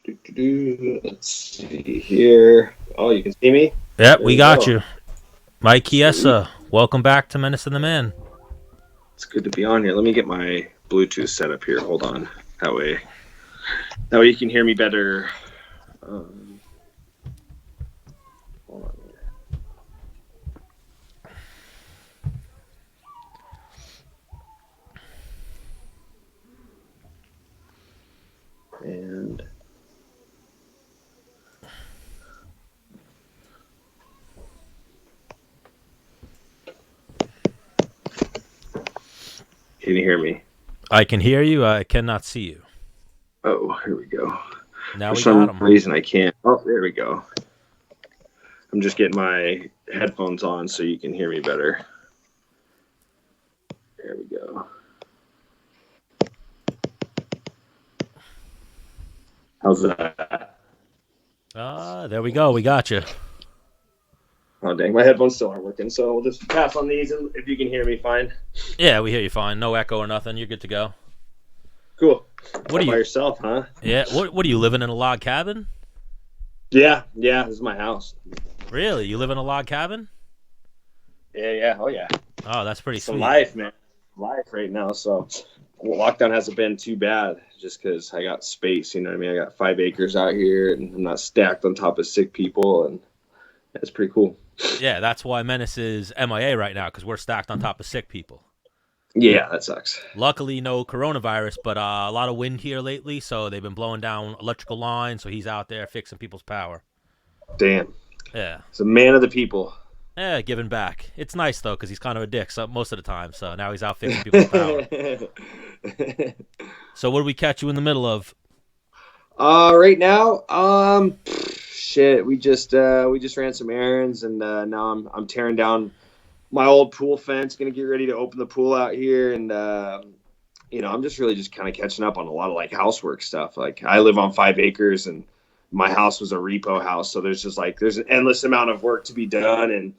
Let's see here. Oh, you can see me? Yep, we got you. Mike Chiesa, welcome back to Menace and the Man. It's good to be on here. Let me get my Bluetooth set up here. Hold on. That way you can hear me better. Hold on here. And can you hear me? I can hear you. I cannot see you. Oh, here we go. Now For we some got him. reason I can't. Oh, there we go. I'm just getting my headphones on so you can hear me better. There we go. How's that? There we go. We got you. Oh, dang. My headphones still aren't working, so we'll just pass on these, and if you can hear me, fine. Yeah, we hear you fine. No echo or nothing. You're good to go. Cool. What are you? By yourself, huh? Yeah. What are you living in a log cabin? Yeah. This is my house. Really? You live in a log cabin? Yeah. Oh, yeah. Oh, that's pretty sweet. Life, man. Life right now. So lockdown hasn't been too bad just because I got space. You know what I mean? I got 5 acres out here, and I'm not stacked on top of sick people, and it's pretty cool. Yeah, that's why Menace is MIA right now, because we're stacked on top of sick people. Yeah, that sucks. Luckily, no coronavirus, but a lot of wind here lately, so they've been blowing down electrical lines, so he's out there fixing people's power. Damn. Yeah. He's a man of the people. Yeah, giving back. It's nice, though, because he's kind of a dick most of the time, so now he's out fixing people's power. So what did we catch you in the middle of? Right now, shit, we just ran some errands, and now I'm tearing down my old pool fence. Gonna get ready to open the pool out here, and I'm just kind of catching up on a lot of like housework stuff. Like I live on 5 acres, and my house was a repo house, so there's an endless amount of work to be done, and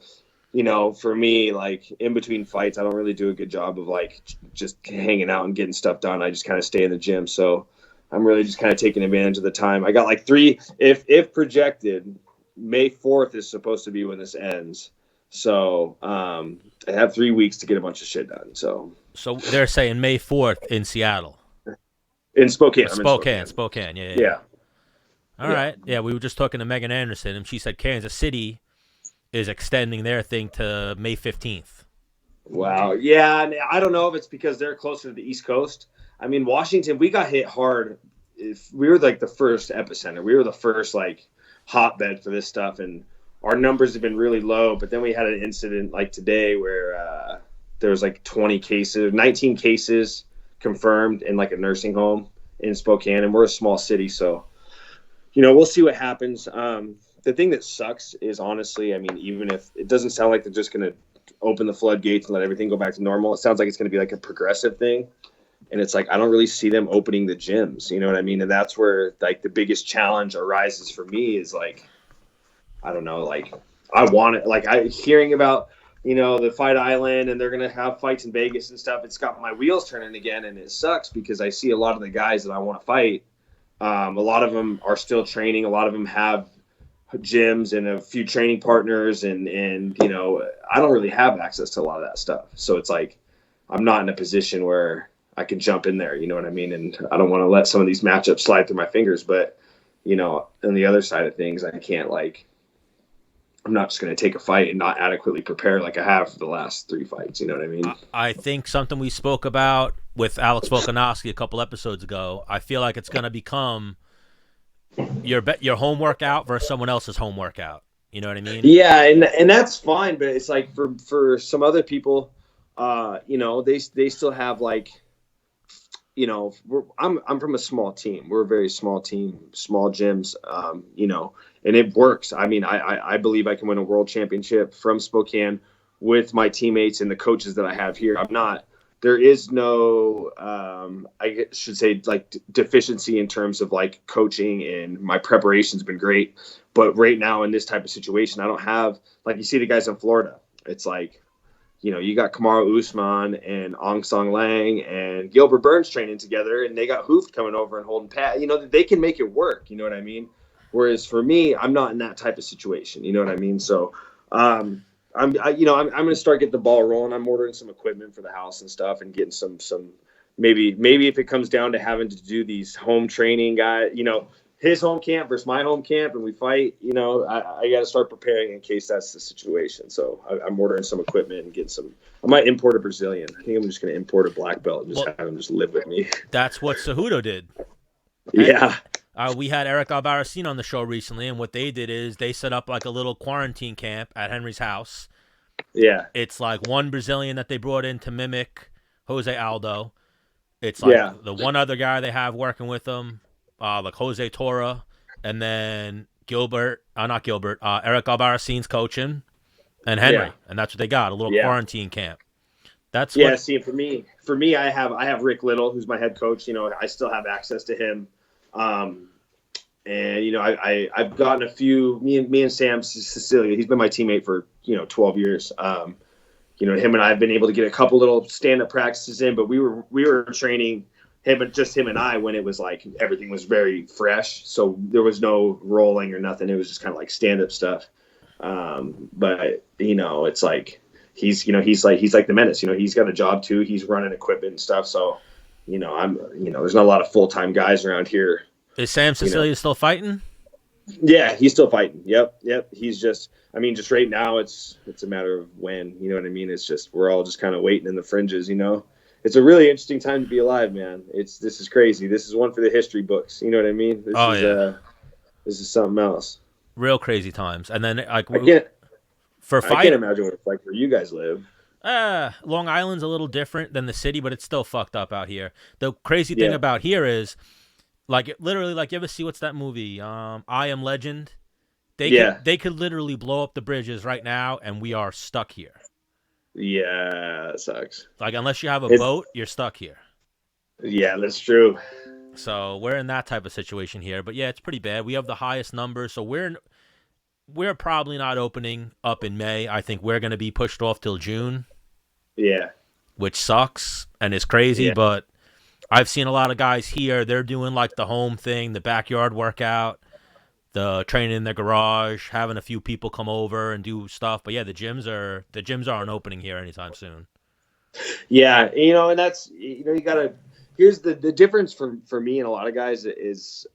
for me, like in between fights, I don't really do a good job of like just hanging out and getting stuff done. I just kind of stay in the gym, so I'm really just kind of taking advantage of the time. I got like 3, if projected, May 4th is supposed to be when this ends. So I have 3 weeks to get a bunch of shit done. So they're saying May 4th in Seattle. In Spokane. Spokane. Yeah. All right. Yeah, we were just talking to Megan Anderson, and she said Kansas City is extending their thing to May 15th. Wow. Yeah, I don't know if it's because they're closer to the East Coast. I mean, Washington, we got hit hard. We were like the first epicenter. We were the first like hotbed for this stuff, and our numbers have been really low. But then we had an incident like today where there was like 19 cases confirmed in like a nursing home in Spokane, and we're a small city, so we'll see what happens. The thing that sucks is honestly, I mean, even if it doesn't sound like they're just going to open the floodgates and let everything go back to normal, it sounds like it's going to be like a progressive thing. And it's like, I don't really see them opening the gyms, you know what I mean? And that's where like the biggest challenge arises for me is like, I don't know, like I want it, like hearing about, the Fight Island and they're going to have fights in Vegas and stuff. It's got my wheels turning again. And it sucks because I see a lot of the guys that I want to fight. A lot of them are still training. A lot of them have gyms and a few training partners. And I don't really have access to a lot of that stuff. So it's like, I'm not in a position where I can jump in there, you know what I mean? And I don't want to let some of these matchups slide through my fingers, but on the other side of things, I can't I'm not just going to take a fight and not adequately prepare like I have for the last 3 fights. You know what I mean? I think something we spoke about with Alex Volkanovski a couple episodes ago, I feel like it's going to become your home workout versus someone else's home workout. You know what I mean? Yeah. And that's fine. But it's like for some other people, they still have like, I'm from a small team. We're a very small team, small gyms, and it works. I mean, I believe I can win a world championship from Spokane with my teammates and the coaches that I have here. There is no, I should say like deficiency in terms of like coaching, and my preparation's been great. But right now in this type of situation, I don't have, like you see the guys in Florida, it's like, you got Kamaru Usman and Aung Song Lang and Gilbert Burns training together, and they got Hooft coming over and holding Pat. They can make it work. You know what I mean? Whereas for me, I'm not in that type of situation. You know what I mean? So, I'm going to start getting the ball rolling. I'm ordering some equipment for the house and stuff, and getting some maybe if it comes down to having to do these home training his home camp versus my home camp, and we fight, I got to start preparing in case that's the situation. So I'm ordering some equipment and getting some. I might import a Brazilian. I think I'm just going to import a black belt and just have him just live with me. That's what Cejudo did. Yeah. We had Eric Albarracin on the show recently, and what they did is they set up like a little quarantine camp at Henry's house. Yeah. It's like one Brazilian that they brought in to mimic Jose Aldo. It's like the one other guy they have working with them. Like Jose Torra, and then Eric Albarracin's coaching, and Henry, and that's what they got, a little quarantine camp. That's See, for me, I have Rick Little, who's my head coach. I still have access to him, and I've gotten a few. Me and Sam Sicilia, he's been my teammate for 12 years. Him and I have been able to get a couple little stand up practices in, but we were training. Him and I, when it was like everything was very fresh, so there was no rolling or nothing. It was just kind of like stand up stuff. But it's like he's like the Menace. He's got a job too. He's running equipment and stuff. So there's not a lot of full time guys around here. Is Sam Sicilia still fighting? Yeah, he's still fighting. Yep. He's just right now it's a matter of when. You know what I mean? It's just we're all just kind of waiting in the fringes. It's a really interesting time to be alive, man. This is crazy. This is one for the history books. You know what I mean? This is something else. Real crazy times. And then I can't imagine what it's like where you guys live. Long Island's a little different than the city, but it's still fucked up out here. The crazy thing about here is, literally, you ever see what's that movie? I Am Legend. They could literally blow up the bridges right now, and we are stuck here. Yeah, it sucks. Unless you have a boat, you're stuck here. Yeah, that's true. So we're in that type of situation here. But yeah, it's pretty bad. We have the highest numbers, so we're probably not opening up in May. I think we're going to be pushed off till June. Yeah. Which sucks and is crazy, but I've seen a lot of guys here. They're doing the home thing, the backyard workout, the training in their garage, having a few people come over and do stuff. But yeah, the gyms aren't opening here anytime soon. Yeah, and that's you gotta. Here's the difference for me and a lot of guys is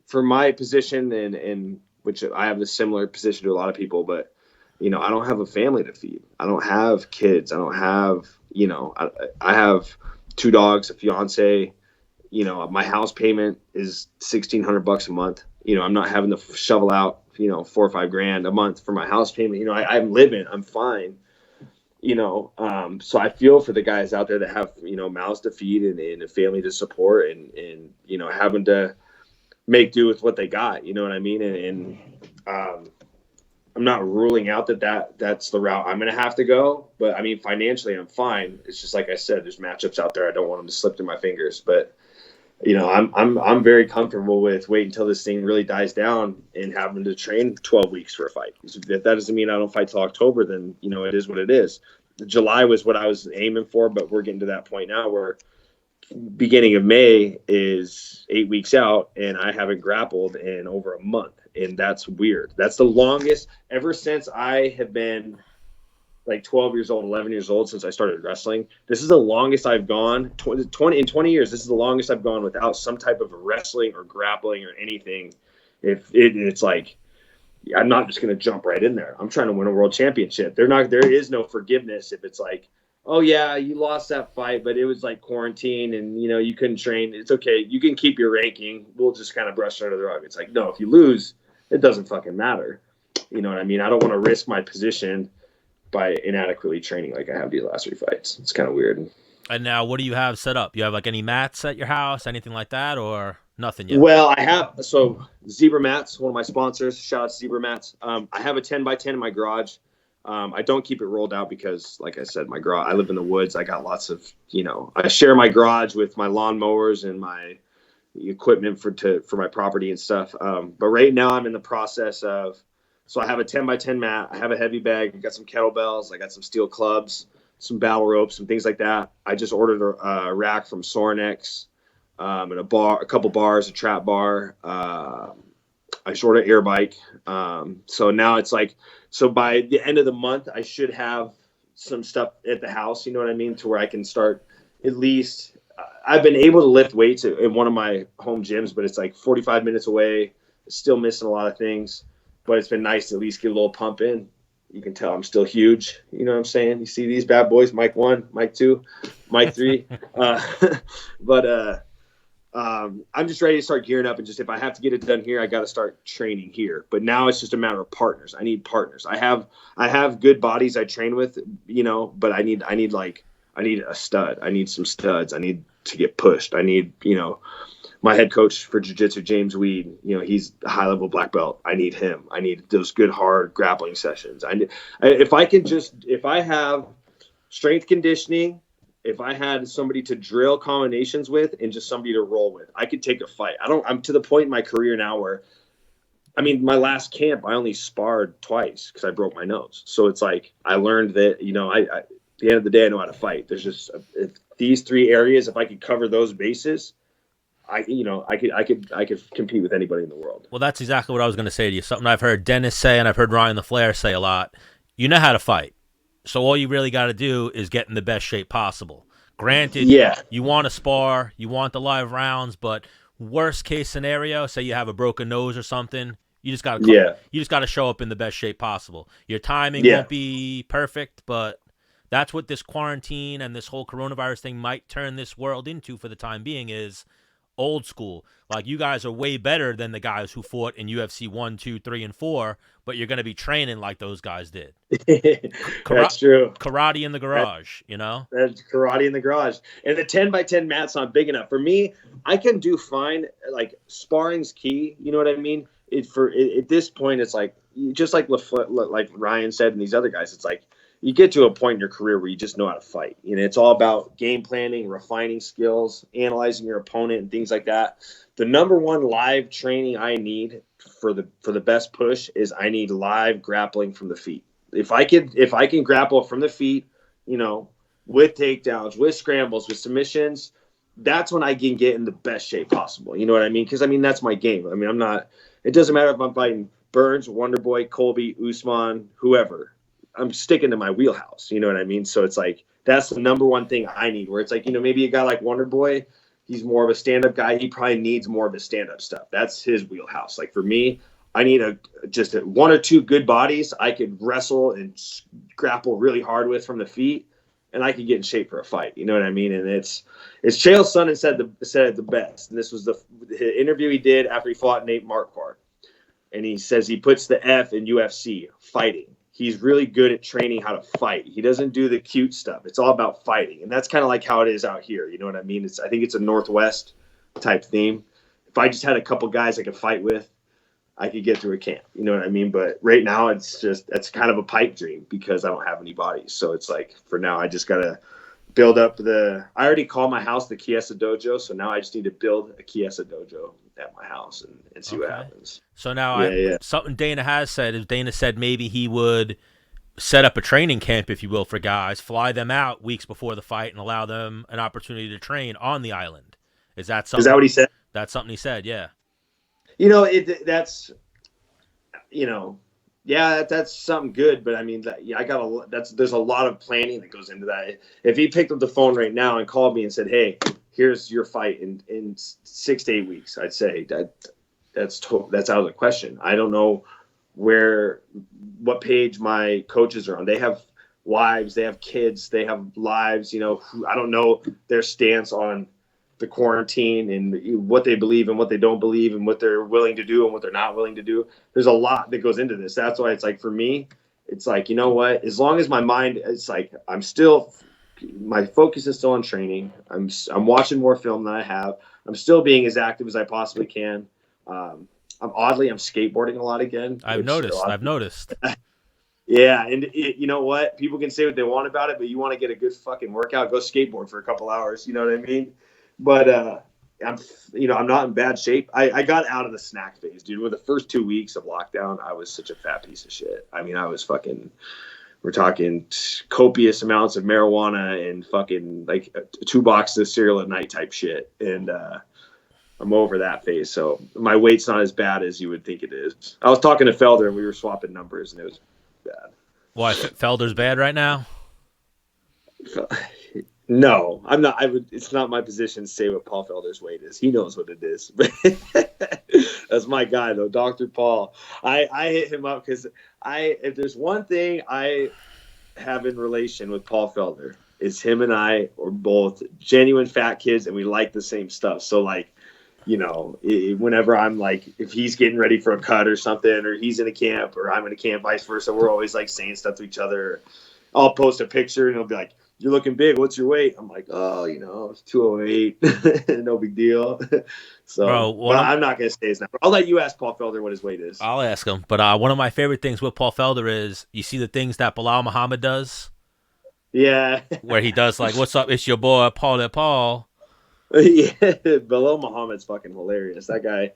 for my position and which I have a similar position to a lot of people, but I don't have a family to feed. I don't have kids. I don't have I have 2 dogs, a fiance. My house payment is $1,600 a month. I'm not having to shovel out, $4 or $5 grand a month for my house payment. I'm living, I'm fine. So I feel for the guys out there that have, mouths to feed and a family to support and having to make do with what they got. You know what I mean? And I'm not ruling out that's the route I'm going to have to go, but financially I'm fine. It's just, like I said, there's matchups out there. I don't want them to slip through my fingers, but I'm very comfortable with waiting until this thing really dies down and having to train 12 weeks for a fight. If that doesn't mean I don't fight till October, then it is what it is. July was what I was aiming for, but we're getting to that point now where beginning of May is 8 weeks out and I haven't grappled in over a month, and that's weird. That's the longest ever since I have been 12 years old, 11 years old, since I started wrestling. This is the longest I've gone. 20 years, this is the longest I've gone without some type of wrestling or grappling or anything. It's like, I'm not just going to jump right in there. I'm trying to win a world championship. There is no forgiveness if it's like, oh yeah, you lost that fight, but it was quarantine and you couldn't train. It's okay. You can keep your ranking. We'll just kind of brush it under the rug. It's like, no, if you lose, it doesn't fucking matter. You know what I mean? I don't want to risk my position by inadequately training like I have these last 3 fights. It's kind of weird. And now what do you have set up? You have any mats at your house, anything like that, or nothing yet? Well, I have. So Zebra Mats, one of my sponsors, shout out to Zebra Mats. I have a 10x10 in my garage. I don't keep it rolled out because, like I said, my garage, I live in the woods. I got lots of, I share my garage with my lawn mowers and my equipment for my property and stuff. But right now I'm in the process of So I have a 10x10 mat. I have a heavy bag. I got some kettlebells. I got some steel clubs, some battle ropes, some things like that. I just ordered a rack from Sornex, and a couple bars, a trap bar. I just ordered an air bike. So now it's like, so by the end of the month, I should have some stuff at the house, you know what I mean, to where I can start at least. I've been able to lift weights in one of my home gyms, but it's like 45 minutes away. Still missing a lot of things, but it's been nice to at least get a little pump in. You can tell I'm still huge. You know what I'm saying? You see these bad boys, Mike 1, Mike 2, Mike 3. But I'm just ready to start gearing up, and just if I have to get it done here, I got to start training here. But now it's just a matter of partners. I need partners. I have good bodies I train with, you know, but I need a stud. I need some studs. I need to get pushed. I need, you know, my head coach for jiu-jitsu, James Weed, you know, he's a high-level black belt. I need him. I need those good, hard grappling sessions. If I have strength conditioning, if I had somebody to drill combinations with and just somebody to roll with, I could take a fight. I'm to the point in my career now where, I mean, my last camp, I only sparred twice because I broke my nose. So it's like, I learned that, you know, at the end of the day, I know how to fight. There's just these 3 areas. If I could cover those bases, I could compete with anybody in the world. Well, that's exactly what I was going to say to you. Something I've heard Dennis say, and I've heard Ryan LaFleur say a lot. You know how to fight. So all you really got to do is get in the best shape possible. Granted, you want to spar, you want the live rounds, but worst case scenario, say you have a broken nose or something, you just got to show up in the best shape possible. Your timing won't be perfect, but that's what this quarantine and this whole coronavirus thing might turn this world into for the time being, is old school. Like, you guys are way better than the guys who fought in UFC 1, 2, 3, and 4, but you're going to be training like those guys did. That's true. Karate in the garage, you know? That's karate in the garage. And the 10x10 mat's not big enough. For me, I can do fine. Like, sparring's key. You know what I mean? At this point, it's like, just like Ryan said and these other guys, it's like, you get to a point in your career where you just know how to fight. You know, it's all about game planning, refining skills, analyzing your opponent, and things like that. The number one live training I need for the best push is I need live grappling from the feet. If I can grapple from the feet, you know, with takedowns, with scrambles, with submissions, that's when I can get in the best shape possible. You know what I mean? Because, I mean, that's my game. I mean, it doesn't matter if I'm fighting Burns, Wonderboy, Colby, Usman, whoever. I'm sticking to my wheelhouse. You know what I mean? So it's like, that's the number one thing I need, where it's like, you know, maybe a guy like Wonderboy, he's more of a stand-up guy. He probably needs more of the stand-up stuff. That's his wheelhouse. Like, for me, I need just 1 or 2 good bodies I could wrestle and grapple really hard with from the feet, and I could get in shape for a fight. You know what I mean? And it's Chael Sonnen said it the best. And this was the interview he did after he fought Nate Marquardt. And he says he puts the F in UFC, fighting. He's really good at training how to fight. He doesn't do the cute stuff. It's all about fighting. And that's kind of like how it is out here. You know what I mean? I think it's a Northwest type theme. If I just had a couple guys I could fight with, I could get through a camp. You know what I mean? But right now, it's kind of a pipe dream because I don't have any bodies. So it's like, for now, I just got to build up I already call my house the Chiesa Dojo. So now I just need to build a Chiesa Dojo at my house and see what happens. So now something Dana has said is, Dana said maybe he would set up a training camp, if you will, for guys, fly them out weeks before the fight and allow them an opportunity to train on the island. Is that what he said? That's something he said, yeah. You know, that's something good, but I mean, there's a lot of planning that goes into that. If he picked up the phone right now and called me and said, "Hey, here's your fight in 6 to 8 weeks," I'd say that's out of the question. I don't know what page my coaches are on. They have wives, they have kids, they have lives. You know, I don't know their stance on the quarantine and what they believe and what they don't believe and what they're willing to do and what they're not willing to do. There's a lot that goes into this. That's why it's like, for me, it's like, you know what, as long as my mind, it's like, my focus is still on training. I'm watching more film than I have. I'm still being as active as I possibly can. I'm skateboarding a lot again. I've noticed. Yeah. And you know what, people can say what they want about it, but you want to get a good fucking workout, go skateboard for a couple hours. You know what I mean? But I'm not in bad shape. I got out of the snack phase, dude. With the first 2 weeks of lockdown, I was such a fat piece of shit. I mean, I was fucking. We're talking copious amounts of marijuana and fucking like 2 boxes of cereal at night type shit. And I'm over that phase. So my weight's not as bad as you would think it is. I was talking to Felder and we were swapping numbers and it was bad. Why, Felder's bad right now? No, I'm not. It's not my position to say what Paul Felder's weight is. He knows what it is. That's my guy, though, Dr. Paul. I hit him up because if there's one thing I have in relation with Paul Felder, is him and I are both genuine fat kids, and we like the same stuff. So, like, whenever I'm like, if he's getting ready for a cut or something, or he's in a camp, or I'm in a camp, vice versa, we're always like saying stuff to each other. I'll post a picture, and he'll be like, "You're looking big. What's your weight?" I'm like, "Oh, it's 208. No big deal." So, bro, I'm not going to say his number. I'll let you ask Paul Felder what his weight is. I'll ask him. But one of my favorite things with Paul Felder is, you see the things that Bilal Muhammad does? Yeah. Where he does like, "What's up? It's your boy, Paul." Yeah. Bilal Muhammad's fucking hilarious. That guy,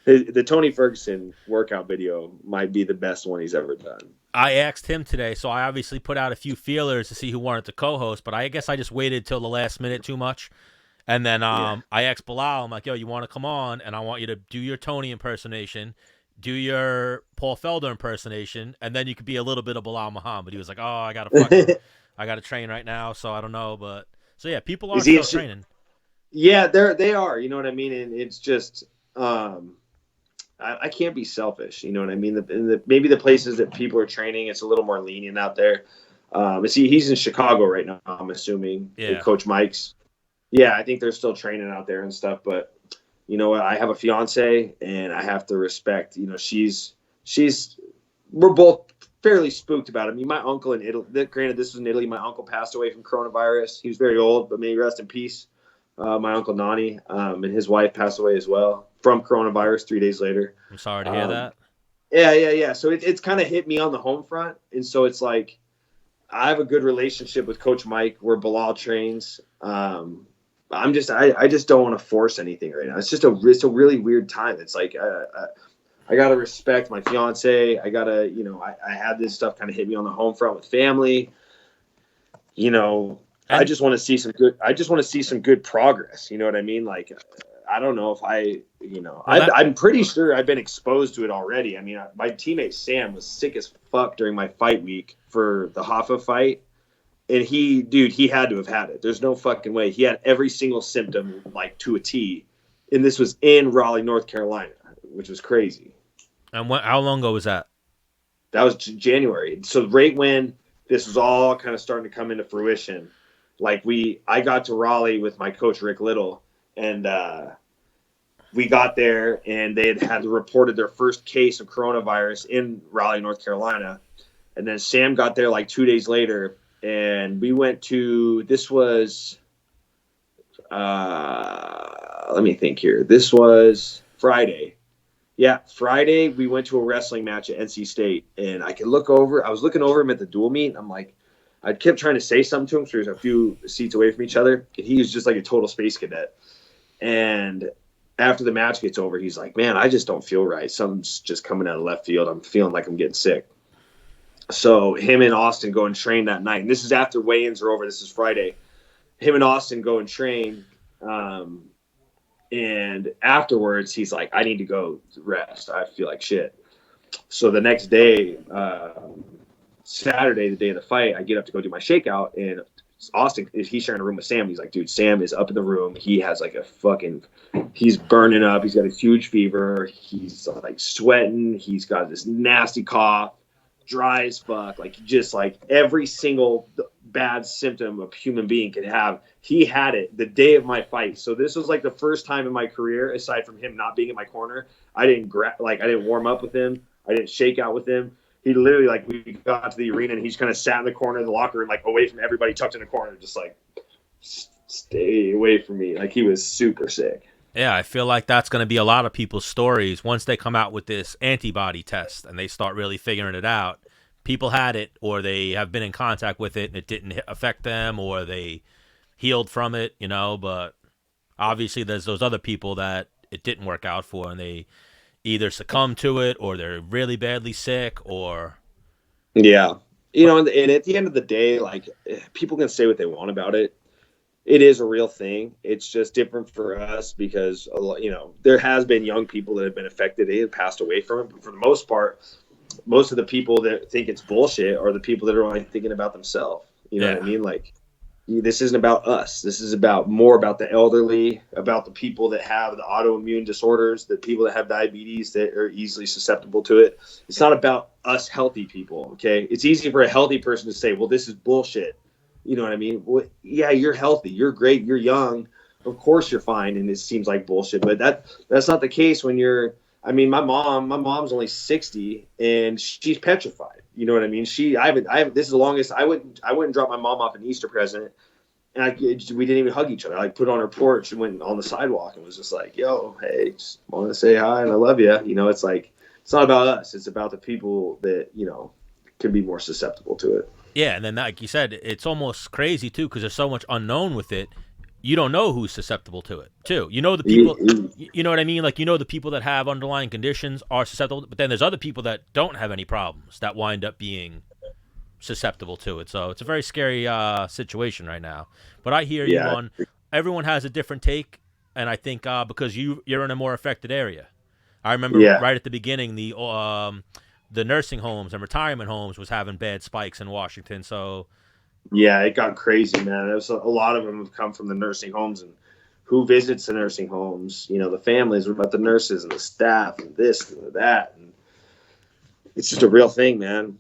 the Tony Ferguson workout video might be the best one he's ever done. I asked him today, so I obviously put out a few feelers to see who wanted to co-host, but I guess I just waited till the last minute too much. And then I asked Bilal, I'm like, "Yo, you want to come on? And I want you to do your Tony impersonation, do your Paul Felder impersonation, and then you could be a little bit of Bilal Muhammad." He was like, "Oh, I got to train right now, so I don't know." But so yeah, people are still training. Yeah, they are. You know what I mean? And it's just I can't be selfish. You know what I mean? Maybe the places that people are training, it's a little more lenient out there. He's in Chicago right now, I'm assuming. Yeah. Coach Mike's. Yeah, I think they're still training out there and stuff. But you know what? I have a fiance, and I have to respect. We're both fairly spooked about it. I mean, my uncle in Italy. Granted, this was in Italy. My uncle passed away from coronavirus. He was very old, but may he rest in peace. My uncle Nani and his wife passed away as well from coronavirus 3 days later. I'm sorry to hear that. Yeah. So it's kind of hit me on the home front. And so it's like, I have a good relationship with Coach Mike where Bilal trains. I just don't want to force anything right now. It's a really weird time. It's like, I got to respect my fiance. I got to, I had this stuff kind of hit me on the home front with family, I just want to see some good progress. You know what I mean? Like, I don't know if I'm pretty sure I've been exposed to it already. I mean, my teammate Sam was sick as fuck during my fight week for the Hoffa fight. And he had to have had it. There's no fucking way. He had every single symptom, like, to a T. And this was in Raleigh, North Carolina, which was crazy. And how long ago was that? That was January. So right when this was all kind of starting to come into fruition, like I got to Raleigh with my coach, Rick Little, and we got there and they had reported their first case of coronavirus in Raleigh, North Carolina. And then Sam got there like 2 days later, and we went to, this was, let me think here. This was Friday. Yeah, Friday we went to a wrestling match at NC State, and I was looking over him at the dual meet, and I'm like, I kept trying to say something to him, so there's a few seats away from each other, and he was just like a total space cadet. And after the match gets over, he's like, "Man, I just don't feel right. Something's just coming out of left field. I'm feeling like I'm getting sick." So him and Austin go and train that night, and this is after weigh-ins are over. This is Friday. Him and Austin go and train, and afterwards he's like, "I need to go rest. I feel like shit." So the next day, Saturday, the day of the fight, I get up to go do my shakeout, and Austin, he's sharing a room with Sam. He's like, "Dude, Sam is up in the room. He has like he's burning up. He's got a huge fever. He's like sweating. He's got this nasty cough, dry as fuck. Like, just like every single bad symptom a human being can have. He had it the day of my fight. So this was like the first time in my career, aside from him not being in my corner, I didn't warm up with him. I didn't shake out with him. He literally, like, we got to the arena and he's kind of sat in the corner of the locker room, like away from everybody, tucked in the corner, just like, stay away from me. Like, he was super sick. Yeah, I feel like that's going to be a lot of people's stories once they come out with this antibody test and they start really figuring it out. People had it, or they have been in contact with it and it didn't affect them, or they healed from it, but Obviously, there's those other people that it didn't work out for, and they either succumb to it or they're really badly sick or. Yeah. And at the end of the day, like, people can say what they want about it. It is a real thing. It's just different for us because, there has been young people that have been affected. They have passed away from it. But for the most part, most of the people that think it's bullshit are the people that are only thinking about themselves. You know what I mean? Like, this isn't about us. This is more about the elderly, about the people that have the autoimmune disorders, the people that have diabetes that are easily susceptible to it. It's not about us healthy people, okay? It's easy for a healthy person to say, well, this is bullshit. You know what I mean? Well, yeah, you're healthy. You're great. You're young. Of course you're fine, and it seems like bullshit. But that's not the case when you're – I mean, my mom's only 60, and she's petrified. You know what I mean? I haven't. This is the longest. I wouldn't drop my mom off an Easter present, and we didn't even hug each other. I put her on her porch and went on the sidewalk and was just like, "Yo, hey, just wanted to say hi and I love you." It's like it's not about us. It's about the people that can be more susceptible to it. Yeah, and then like you said, it's almost crazy too because there's so much unknown with it. You don't know who's susceptible to it, too. The people, you know what I mean? Like, the people that have underlying conditions are susceptible, but then there's other people that don't have any problems that wind up being susceptible to it. So it's a very scary situation right now. But I hear you on everyone has a different take, and I think because you're in a more affected area. I remember right at the beginning, the nursing homes and retirement homes was having bad spikes in Washington, so... Yeah, it got crazy, man. A lot of them have come from the nursing homes, and who visits the nursing homes? The families are about the nurses and the staff and this and that. And it's just a real thing, man.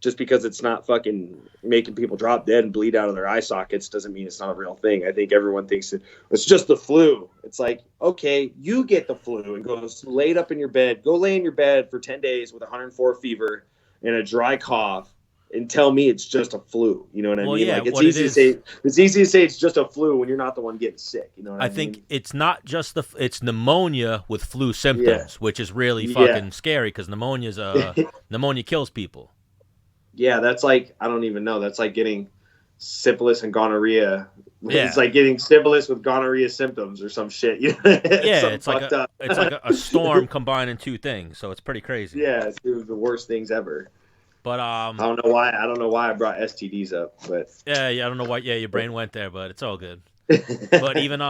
Just because it's not fucking making people drop dead and bleed out of their eye sockets doesn't mean it's not a real thing. I think everyone thinks it's just the flu. It's like, okay, you get the flu and go laid up in your bed. Go lay in your bed for 10 days with 104 fever and a dry cough. And tell me it's just a flu. You know what I mean? Yeah, like it's easy to say it's just a flu when you're not the one getting sick. You know what I mean? I think it's not just it's pneumonia with flu symptoms, which is really fucking scary because pneumonia kills people. Yeah, that's like I don't even know. That's like getting syphilis and gonorrhea. Yeah. It's like getting syphilis with gonorrhea symptoms or some shit. It's like a storm combining two things, so it's pretty crazy. Yeah, it's the worst things ever. But I don't know why I brought STDs up, but I don't know why. Yeah, your brain went there, but it's all good. But even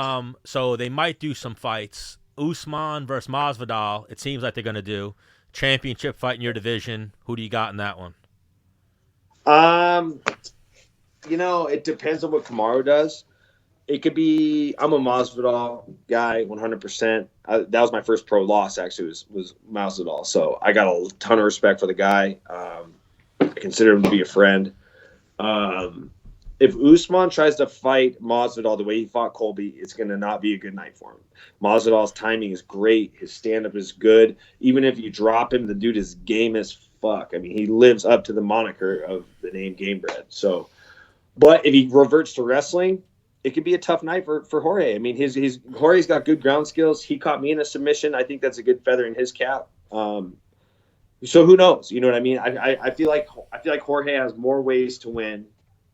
so they might do some fights. Usman versus Masvidal. It seems like they're gonna do championship fight in your division. Who do you got in that one? It depends on what Kamaru does. It could be. I'm a Masvidal guy, 100%. That was my first pro loss. Actually, was Masvidal. So I got a ton of respect for the guy. I consider him to be a friend. If Usman tries to fight Masvidal the way he fought Colby, it's going to not be a good night for him. Masvidal's timing is great. His stand-up is good. Even if you drop him, the dude is game as fuck. I mean, he lives up to the moniker of the name Gamebred. So, but if he reverts to wrestling, it could be a tough night for Jorge. I mean, Jorge's got good ground skills. He caught me in a submission. I think that's a good feather in his cap. So who knows? You know what I mean? I feel like Jorge has more ways to win,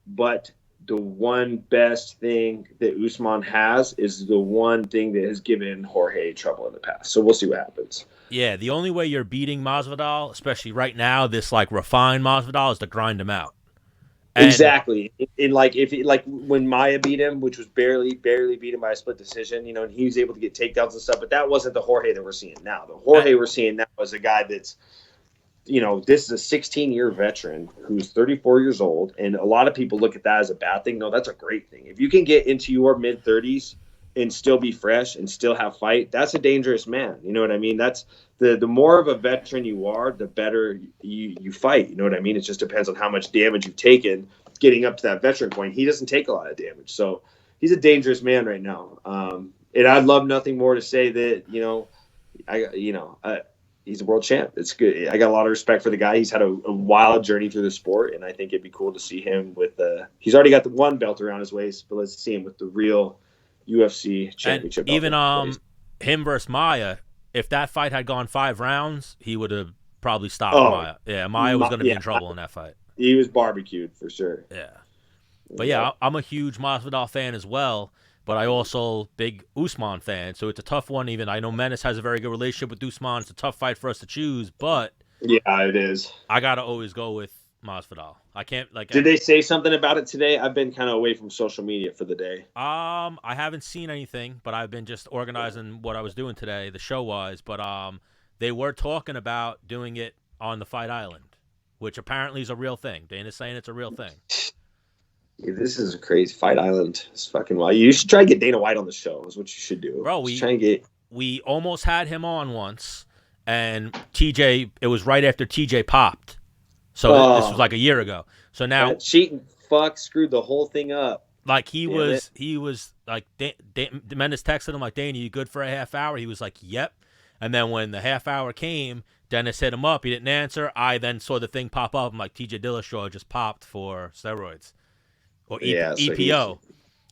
but the one best thing that Usman has is the one thing that has given Jorge trouble in the past. So we'll see what happens. Yeah, the only way you're beating Masvidal, especially right now, this like refined Masvidal, is to grind him out. Exactly. And like when Maya beat him, which was barely beat him by a split decision, and he was able to get takedowns and stuff, but that wasn't the Jorge that we're seeing now. The Jorge we're seeing now is a guy that's, this is a 16-year veteran who's 34 years old, and a lot of people look at that as a bad thing. No, that's a great thing. If you can get into your mid-30s and still be fresh and still have fight, that's a dangerous man. You know what I mean? That's the more of a veteran you are, the better you fight. You know what I mean? It just depends on how much damage you've taken getting up to that veteran point. He doesn't take a lot of damage. So he's a dangerous man right now. And I'd love nothing more to say that, he's a world champ. It's good. I got a lot of respect for the guy. He's had a wild journey through the sport, and I think it'd be cool to see him with he's already got the one belt around his waist, but let's see him with the real UFC championship. And even him versus Maya, if that fight had gone 5 rounds, he would have probably stopped Maya. Yeah, Maya was going to be in trouble in that fight. He was barbecued for sure. Yeah. But yeah, I'm a huge Masvidal fan as well. but I also big Usman fan, so it's a tough one. Even I know Menace has a very good relationship with Usman. It's a tough fight for us to choose, but yeah, it is. I gotta always go with Masvidal. I can't like. Did they say something about it today? I've been kind of away from social media for the day. I haven't seen anything, but I've been just organizing what I was doing today, the show was. But they were talking about doing it on the Fight Island, which apparently is a real thing. Dana's saying it's a real thing. Yeah, this is a crazy Fight Island. It's fucking wild. You should try to get Dana White on the show. Is what you should do. Bro, we almost had him on once, and TJ. It was right after TJ popped, so this was like a year ago. So now cheating fuck screwed the whole thing up. Like he was like Menace texted him like, Dana, you good for a half hour? He was like, yep. And then when the half hour came, Dennis hit him up. He didn't answer. I then saw the thing pop up. I'm like, TJ Dillashaw just popped for steroids or EPO.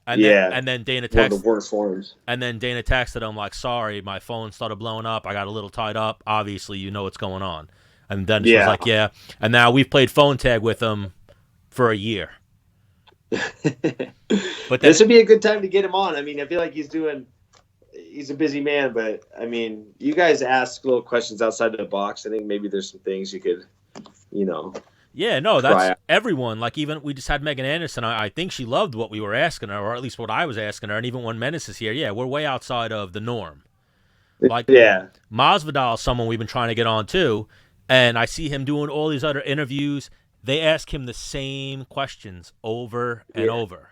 And then Dana texted. One of the worst forms. And then Dana texted him like, sorry, my phone started blowing up. I got a little tied up. Obviously, you know what's going on. And Dennis was like, yeah. And now we've played phone tag with him for a year. But this would be a good time to get him on. I mean, I feel like he's a busy man, but I mean, you guys ask little questions outside the box. I think maybe there's some things you could, Yeah, no, that's everyone. Like, even we just had Megan Anderson. I think she loved what we were asking her, or at least what I was asking her. And even when Menace is here, we're way outside of the norm. Like, Masvidal is someone we've been trying to get on too, and I see him doing all these other interviews. They ask him the same questions over and over.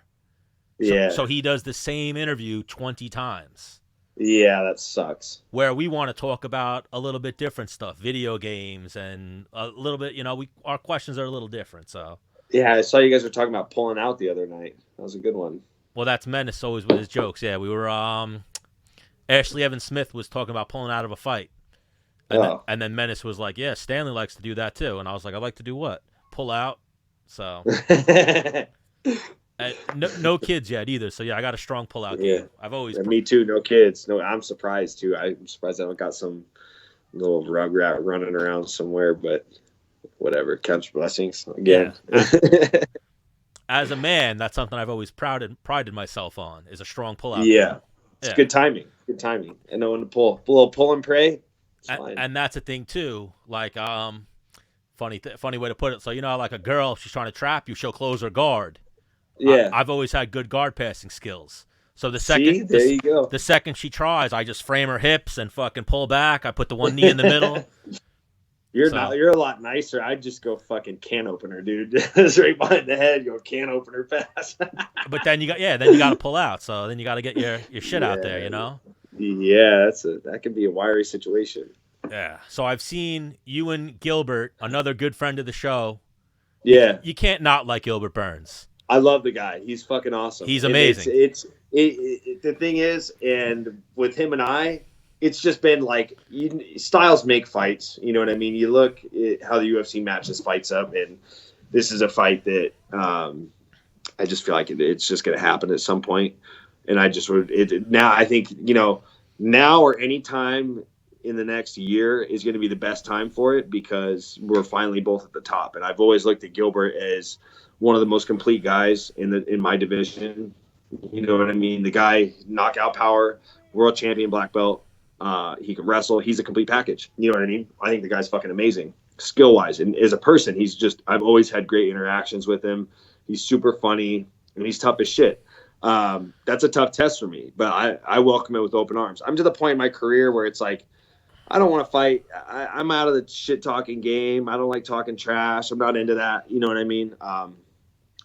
So he does the same interview 20 times. Yeah, that sucks. Where we want to talk about a little bit different stuff, video games, and a little bit, our questions are a little different. So yeah, I saw you guys were talking about pulling out the other night. That was a good one. Well, that's Menace always with his jokes. Yeah, we were. Ashley Evans Smith was talking about pulling out of a fight, and then Menace was like, "Yeah, Stanley likes to do that too." And I was like, "I like to do what? Pull out." So. No kids yet either, so I got a strong pull-out game. I've always me too. No kids. No, I'm surprised too. I'm surprised I haven't got some little rugrat running around somewhere, but whatever. Counts blessings again. Yeah. As a man, that's something I've always prided myself on is a strong pull-out. Yeah, it's good timing. Good timing. I know when to pull. A little pull and pray. And that's a thing too. Like funny way to put it. So like a girl, she's trying to trap you. She'll close her guard. Yeah, I've always had good guard passing skills. So the second, you go. The second she tries, I just frame her hips and fucking pull back. I put the one knee in the middle. You're a lot nicer. I'd just go fucking can opener, dude. Just right behind the head, go can opener pass. But then you got to pull out. So then you got to get your shit out there, Yeah, that could be a wiry situation. Yeah. So I've seen you and Gilbert, another good friend of the show. Yeah. You can't not like Gilbert Burns. I love the guy. He's fucking awesome. He's amazing. The thing is, and with him and I, it's just been like styles make fights. You know what I mean? You look at how the UFC matches fights up, and this is a fight that I just feel like it's just going to happen at some point. And I just now I think now or any time in the next year is going to be the best time for it because we're finally both at the top. And I've always looked at Gilbert as one of the most complete guys in my division. You know what I mean? The guy, knockout power, world champion, black belt. He can wrestle. He's a complete package. You know what I mean? I think the guy's fucking amazing skill-wise. And as a person, I've always had great interactions with him. He's super funny, and he's tough as shit. That's a tough test for me, but I welcome it with open arms. I'm to the point in my career where it's like, I don't want to fight. I'm out of the shit-talking game. I don't like talking trash. I'm not into that. You know what I mean?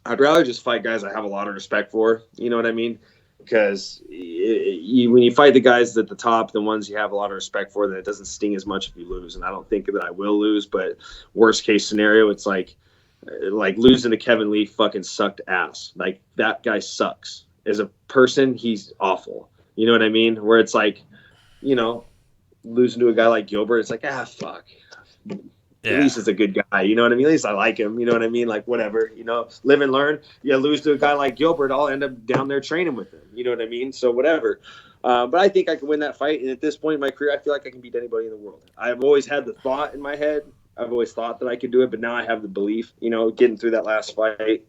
I'd rather just fight guys I have a lot of respect for. You know what I mean? Because when you fight the guys at the top, the ones you have a lot of respect for, then it doesn't sting as much if you lose. And I don't think that I will lose. But worst case scenario, it's like losing to Kevin Lee fucking sucked ass. Like, that guy sucks. As a person, he's awful. You know what I mean? Where it's like, losing to a guy like Gilbert, it's like, fuck. Yeah. At least it's a good guy. You know what I mean? At least I like him. You know what I mean? Like, whatever. Live and learn. You lose to a guy like Gilbert, I'll end up down there training with him. You know what I mean? So whatever. But I think I can win that fight. And at this point in my career, I feel like I can beat anybody in the world. I've always had the thought in my head. I've always thought that I could do it. But now I have the belief, getting through that last fight,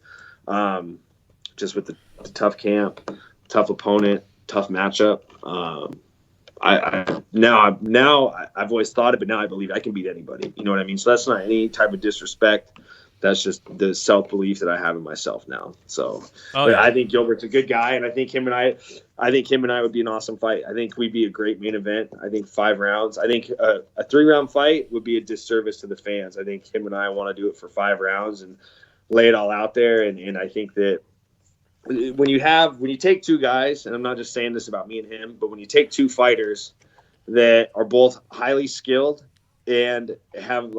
just with the tough camp. tough opponent, tough matchup. I've always thought it, but now I believe I can beat anybody. You know what I mean? So that's not any type of disrespect. That's just the self-belief that I have in myself now. So, I think Gilbert's a good guy, and I think him and I would be an awesome fight. I think we'd be a great main event. I think 5 rounds. I think a 3-round fight would be a disservice to the fans. I think him and I want to do it for 5 rounds and lay it all out there. And I think that when you take 2 guys, and I'm not just saying this about me and him, but when you take 2 fighters that are both highly skilled and have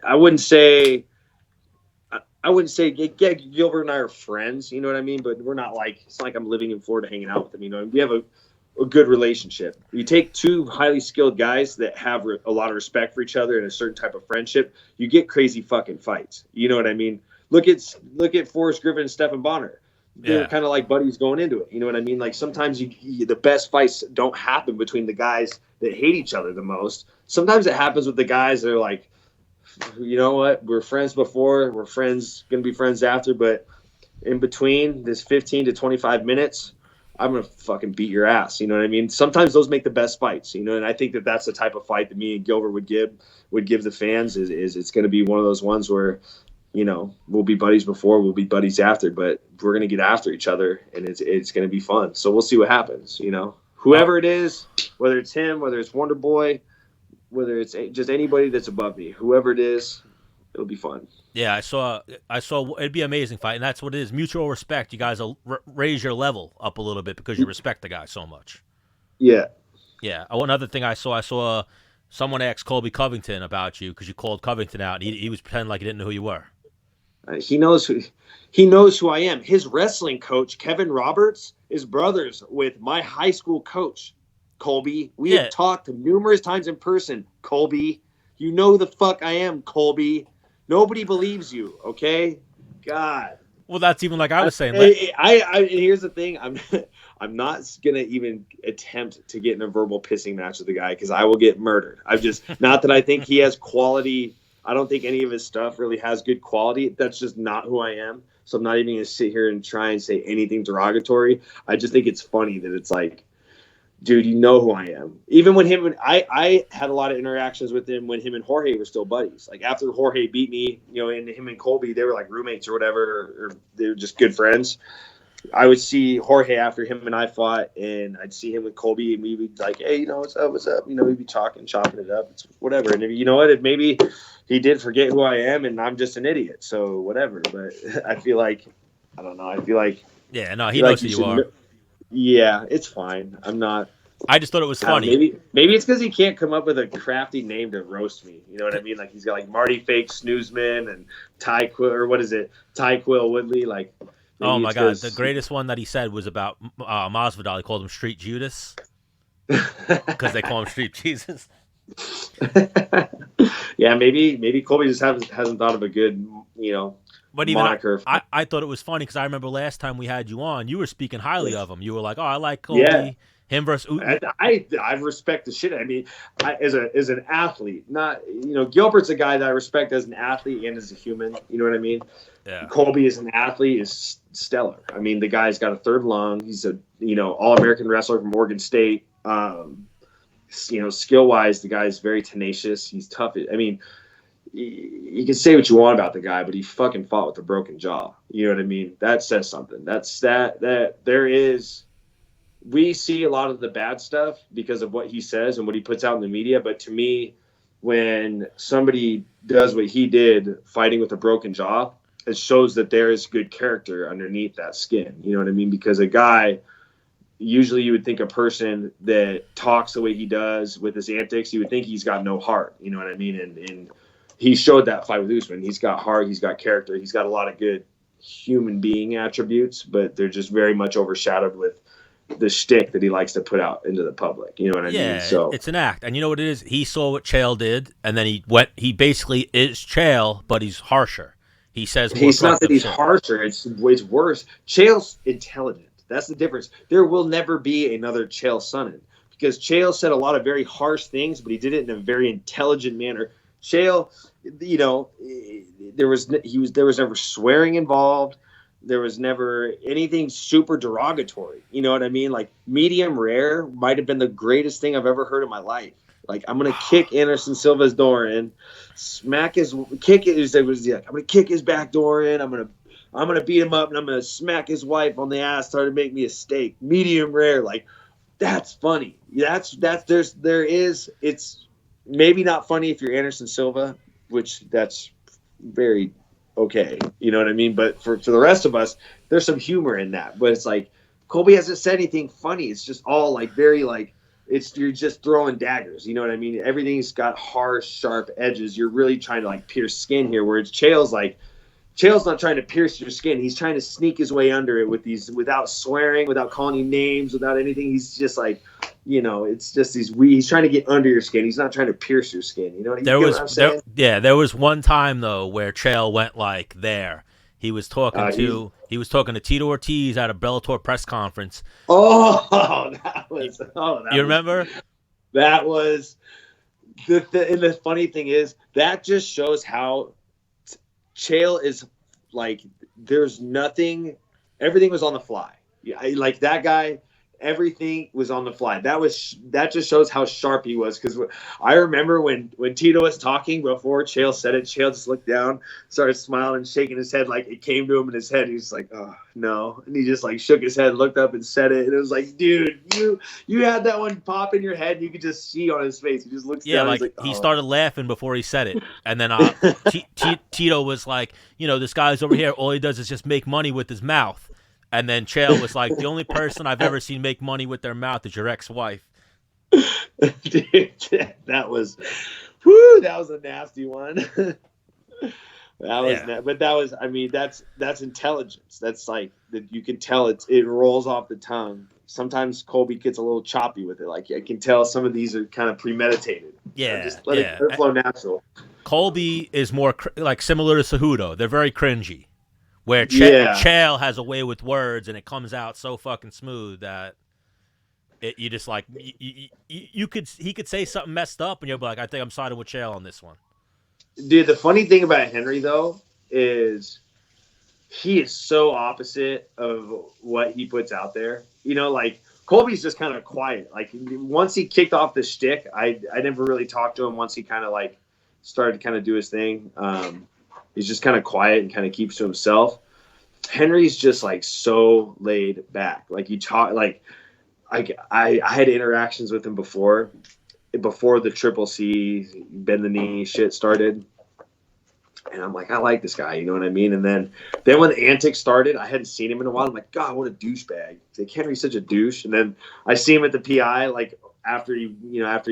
I wouldn't say Gilbert and I are friends, you know what I mean? But we're not it's not like I'm living in Florida hanging out with him, you know. We have a good relationship. You take 2 highly skilled guys that have a lot of respect for each other and a certain type of friendship, you get crazy fucking fights. You know what I mean? Look at Forrest Griffin and Stephen Bonner. They're kind of like buddies going into it. You know what I mean? Like sometimes the best fights don't happen between the guys that hate each other the most. Sometimes it happens with the guys that are like, you know what? We're friends before. We're friends, going to be friends after. But in between this 15 to 25 minutes, I'm going to fucking beat your ass. You know what I mean? Sometimes those make the best fights, you know, and I think that that's the type of fight that me and Gilbert would give the fans is it's going to be one of those ones where, you know, we'll be buddies before, we'll be buddies after, but we're going to get after each other and it's going to be fun. So we'll see what happens, you know, whoever it is, whether it's him, whether it's Wonder Boy, whether it's just anybody that's above me, whoever it is, it'll be fun. Yeah, I saw it'd be an amazing fight, and that's what it is. Mutual respect. You guys will raise your level up a little bit because you respect the guy so much. Yeah. Yeah. One other thing I saw someone asked Colby Covington about you because you called Covington out. He was pretending like he didn't know who you were. He knows who I am. His wrestling coach, Kevin Roberts, is brothers with my high school coach, Colby. We have talked numerous times in person, Colby. You know who the fuck I am, Colby. Nobody believes you, okay? God. Well, that's even like I was saying. And here's the thing. I'm not going to even attempt to get in a verbal pissing match with the guy because I will get murdered. Not that I think he has quality. I don't think any of his stuff really has good quality. That's just not who I am. So I'm not even going to sit here and try and say anything derogatory. I just think it's funny that it's like, dude, you know who I am. Even when I had a lot of interactions with him when him and Jorge were still buddies. Like after Jorge beat me, you know, and him and Colby, they were like roommates or whatever, or they were just good friends. I would see Jorge after him and I fought, and I'd see him with Colby, and we'd be like, hey, you know, what's up? You know, we'd be chopping it up. It's whatever. And you know what? Maybe he did forget who I am, and I'm just an idiot. So whatever. But I feel like, I don't know. I feel like. Yeah, no, he knows who you are. Yeah, it's fine. I'm not. I just thought it was funny. Maybe it's because he can't come up with a crafty name to roast me. You know what I mean? Like he's got like Marty Fake Snoozman and Ty Quill Woodley. Like, oh my God, the greatest one that he said was about Masvidal. He called him Street Judas because they call him Street Jesus. Yeah, maybe Colby just hasn't thought of a good, you know. But even moniker. I thought it was funny because I remember last time we had you on, you were speaking highly of him. You were like, "Oh, I like Colby." Yeah. Him versus I respect the shit. I mean, as an athlete, not, you know, Gilbert's a guy that I respect as an athlete and as a human. You know what I mean? Yeah. Colby as an athlete is stellar. I mean, the guy's got a third lung. He's a, you know, All-American wrestler from Oregon State. You know, skill wise, the guy's very tenacious. He's tough. I mean, you can say what you want about the guy, but he fucking fought with a broken jaw. You know what I mean? That says something. That there is. We see a lot of the bad stuff because of what he says and what he puts out in the media. But to me, when somebody does what he did, fighting with a broken jaw, it shows that there is good character underneath that skin. You know what I mean? Because a guy, usually you would think a person that talks the way he does with his antics, you would think he's got no heart. You know what I mean? And he showed that fight with Usman. He's got heart. He's got character. He's got a lot of good human being attributes, but they're just very much overshadowed with the shtick that he likes to put out into the public. You know what I mean? So it's an act. And you know what it is? He saw what Chael did, and then he basically is Chael, but he's harsher. He says more. It's not that he's harsher. It's worse. Chael's intelligent. That's the difference. There will never be another Chael Sonnen because Chael said a lot of very harsh things, but he did it in a very intelligent manner. Chael, you know, there was never swearing involved. there was never anything super derogatory. You know what I mean? Like medium rare might have been the greatest thing I've ever heard in my life. Like I'm gonna kick Anderson Silva's door in, smack his kick. I'm gonna kick his back door in. I'm gonna beat him up, and I'm gonna smack his wife on the ass. Try to make me a steak. Medium rare. Like that's funny. It's maybe not funny if you're Anderson Silva, which that's very okay. You know what I mean? But for the rest of us, there's some humor in that. But it's like Colby hasn't said anything funny. It's just all like very like you're just throwing daggers. You know what I mean? Everything's got harsh, sharp edges. You're really trying to like pierce skin here. Whereas Chael's not trying to pierce your skin. He's trying to sneak his way under it without swearing, without calling you names, without anything. He's just like, it's just he's trying to get under your skin. He's not trying to pierce your skin. You know what I'm saying? There was one time though where Chael went like there. He was talking to Tito Ortiz at a Bellator press conference. You remember? That was and the funny thing is that just shows how Chael is like, there's nothing, everything was on the fly. Like that guy, everything was on the fly. That just shows how sharp he was. Because I remember when Tito was talking before Chael said it, Chael just looked down, started smiling and shaking his head like it came to him in his head. He was like, oh no, and he just like shook his head, looked up and said it, and it was like, dude, you had that one pop in your head, and you could just see on his face. He just looks down. Like oh. He started laughing before he said it, and then Tito was like, this guy's over here, all he does is just make money with his mouth. And then Chael was like, the only person I've ever seen make money with their mouth is your ex-wife. Dude, that was a nasty one. But that's intelligence. That's like that you can tell it rolls off the tongue. Sometimes Colby gets a little choppy with it. Like I can tell some of these are kind of premeditated. Yeah, just let it flow natural. Colby is more like similar to Cejudo. They're very cringy. Where Chael has a way with words, and it comes out so fucking smooth that you just like he could say something messed up, and you'll be like, I think I'm siding with Chael on this one. Dude, the funny thing about Henry though is he is so opposite of what he puts out there. Like Colby's just kind of quiet. Like once he kicked off the shtick, I never really talked to him once he kind of like started to kind of do his thing. He's just kind of quiet and kind of keeps to himself. Henry's just like so laid back. Like you talk, like I had interactions with him before the Triple C bend the knee shit started, and I'm like, I like this guy, you know what I mean? And then when the antics started, I hadn't seen him in a while. I'm like, God, what a douchebag! Like Henry's such a douche. And then I see him at the PI, like after he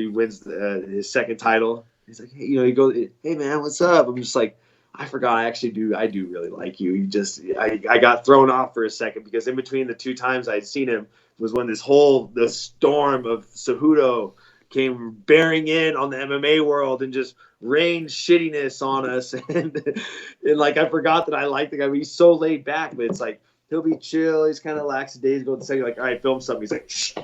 wins his second title. He's like, hey, he goes, hey man, what's up? I'm just like, I forgot. I do really like you. I got thrown off for a second because in between the two times I'd seen him was when the storm of Cejudo came bearing in on the MMA world and just rained shittiness on us. And like, I forgot that I liked the guy. But he's so laid back, but it's like, he'll be chill. He's kind of lackadaisical. The second, like, all right, film something. He's like, shh.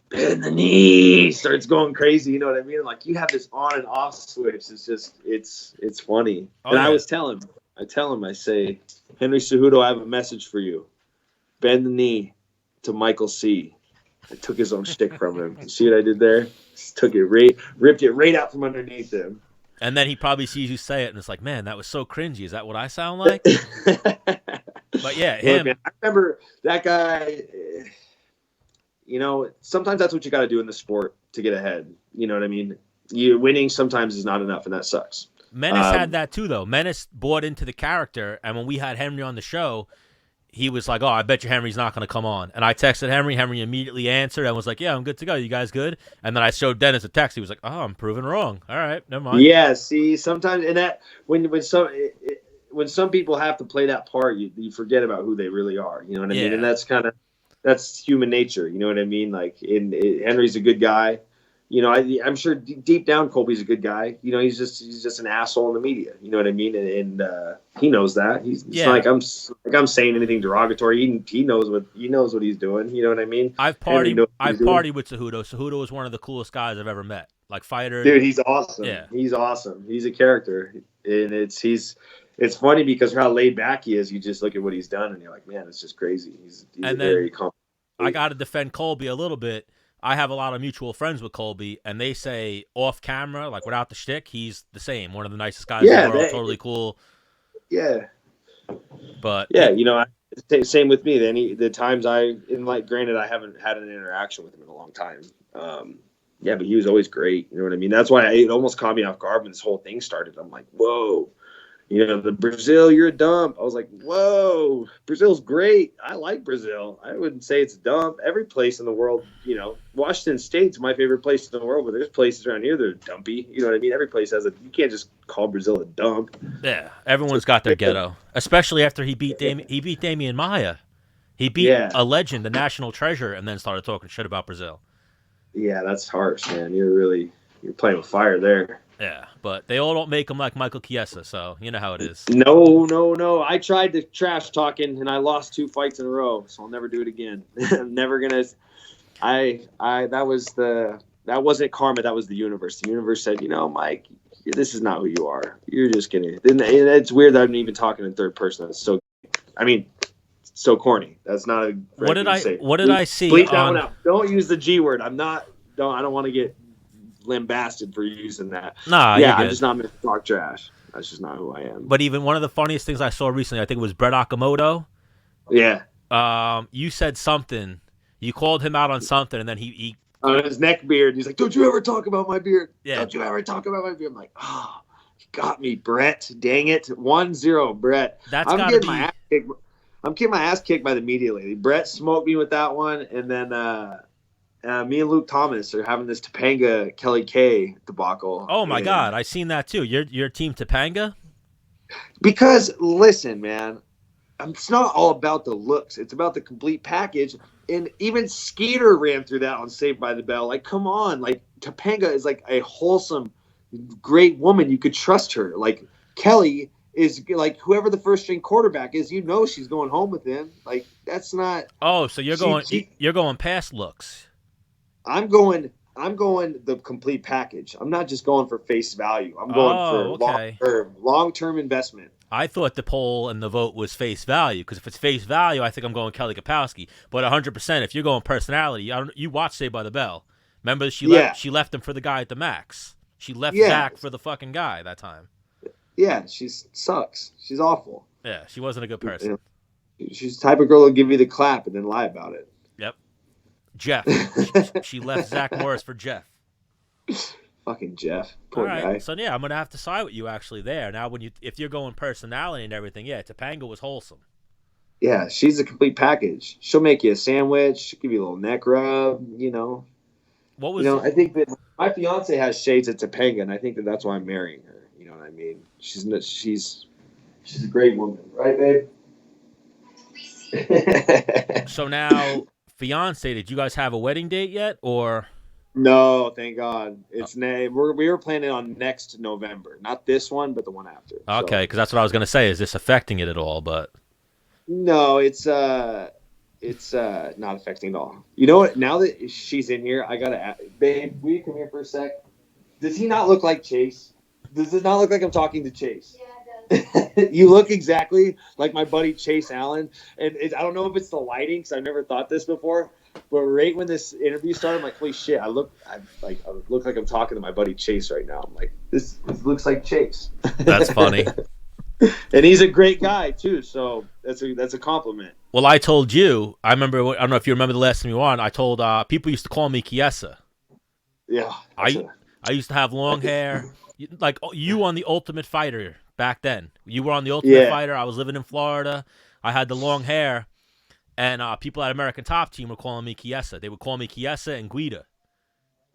Bend the knee, starts going crazy. You know what I mean? Like you have this on and off switch. It's just, it's funny. And I tell him, I say, Henry Cejudo, I have a message for you. Bend the knee to Michael C. I took his own shtick from him. You see what I did there? Just ripped it right out from underneath him. And then he probably sees you say it, and it's like, man, that was so cringy. Is that what I sound like? But yeah, him. Look, man, I remember that guy. Sometimes that's what you got to do in the sport to get ahead. You know what I mean? You winning sometimes is not enough, and that sucks. Menace had that too, though. Menace bought into the character, and when we had Henry on the show, he was like, oh, I bet you Henry's not going to come on. And I texted Henry. Henry immediately answered and was like, yeah, I'm good to go. You guys good? And then I showed Dennis a text. He was like, oh, I'm proven wrong. All right, never mind. Yeah, see, sometimes, and that when some people have to play that part, you forget about who they really are. You know what I mean? And that's human nature. You know what I mean? Like, Henry's a good guy. I'm sure deep down Colby's a good guy. He's just an asshole in the media. You know what I mean? And he knows that. It's not like I'm saying anything derogatory. He knows what he's doing. You know what I mean? I've partied with Cejudo. Cejudo is one of the coolest guys I've ever met. Like fighter. Dude, he's awesome. Yeah. He's awesome. He's a character. and it's funny because how laid back he is. You just look at what he's done, and you're like, man, it's just crazy. He's and a very I got to defend Colby a little bit. I have a lot of mutual friends with Colby, and they say off camera, like without the shtick, he's the same. One of the nicest guys in the world, totally cool. Yeah. But yeah, same with me. The times granted, I haven't had an interaction with him in a long time. But he was always great. You know what I mean? That's why it almost caught me off guard when this whole thing started. I'm like, whoa, the Brazil, you're a dump. I was like, whoa, Brazil's great. I like Brazil. I wouldn't say it's a dump. Every place in the world, Washington State's my favorite place in the world, but there's places around here that are dumpy. You know what I mean? Every place you can't just call Brazil a dump. Yeah, everyone's got their ghetto, especially after he beat Damian Maia. He beat a legend, the national treasure, and then started talking shit about Brazil. Yeah, that's harsh, man. You're playing with fire there. Yeah, but they all don't make him like Michael Chiesa, so you know how it is. No. I tried the trash talking, and I lost 2 fights in a row, so I'll never do it again. I'm never gonna. That wasn't karma. That was the universe. The universe said, Mike, this is not who you are. You're just gonna. And it's weird that I'm even talking in third person. That's so corny. That's not a. What did I see? Bleep that one out. Don't use the G word. I don't want to get lambasted for using that. Nah, I'm just not meant to talk trash. That's just not who I am. But even one of the funniest things I saw recently, I think it was Brett Okamoto. Yeah. You said something. You called him out on something, and then he on his neck beard. He's like, "Don't you ever talk about my beard? Yeah. Don't you ever talk about my beard?" I'm like, "Oh, you got me, Brett. Dang it, 1-0, Brett." I'm getting my ass kicked by the media lately. Brett smoked me with that one, and then me and Luke Thomas are having this Topanga Kelly K debacle. Oh my God, I seen that too. Your team Topanga? Because listen, man, it's not all about the looks. It's about the complete package. And even Skeeter ran through that on Saved by the Bell. Like, come on. Like, Topanga is like a wholesome, great woman. You could trust her. Like, Kelly is like whoever the first string quarterback is. She's going home with him. Like, that's not. Oh, so you're going past looks. I'm going the complete package. I'm not just going for face value. I'm going for long-term investment. I thought the poll and the vote was face value, because if it's face value, I think I'm going Kelly Kapowski. But 100%, if you're going personality, you watch Saved by the Bell. Remember, she left him for the guy at the Max. She left Zach for the fucking guy that time. Yeah, she sucks. She's awful. Yeah, she wasn't a good person. She's the type of girl who'll give you the clap and then lie about it. Yep. Jeff. She left Zach Morris for Jeff. Fucking Jeff. Poor guy. So, yeah, I'm going to have to side with you actually there. Now, if you're going personality and everything, Topanga was wholesome. Yeah, she's a complete package. She'll make you a sandwich, give you a little neck rub, What was I think that my fiance has shades of Topanga, and I think that's why I'm marrying her. You know what I mean? She's a great woman. Right, babe? So now, fiance, did you guys have a wedding date yet, or? No, thank God. It's we were planning on next November, not this one, but the one after. Okay, because that's what I was going to say. Is this affecting it at all? But no, it's not affecting at all. You know what? Now that she's in here, I gotta ask, babe, will you come here for a sec? Does he not look like Chase? Does it not look like I'm talking to Chase? Yeah, it does. You look exactly like my buddy Chase Allen, and I don't know if it's the lighting, because I've never thought this before. But right when this interview started, I'm like, holy shit, I look like I'm talking to my buddy Chase right now. I'm like, this looks like Chase. That's funny. And he's a great guy too, so that's a compliment. Well, I told you, I don't know if you remember the last time you were on, I told people used to call me Chiesa. Yeah. I used to have long hair, like you on the Ultimate Fighter back then. You were on the Ultimate Fighter. I was living in Florida. I had the long hair. And people at American Top Team were calling me Chiesa. They would call me Chiesa and Guida.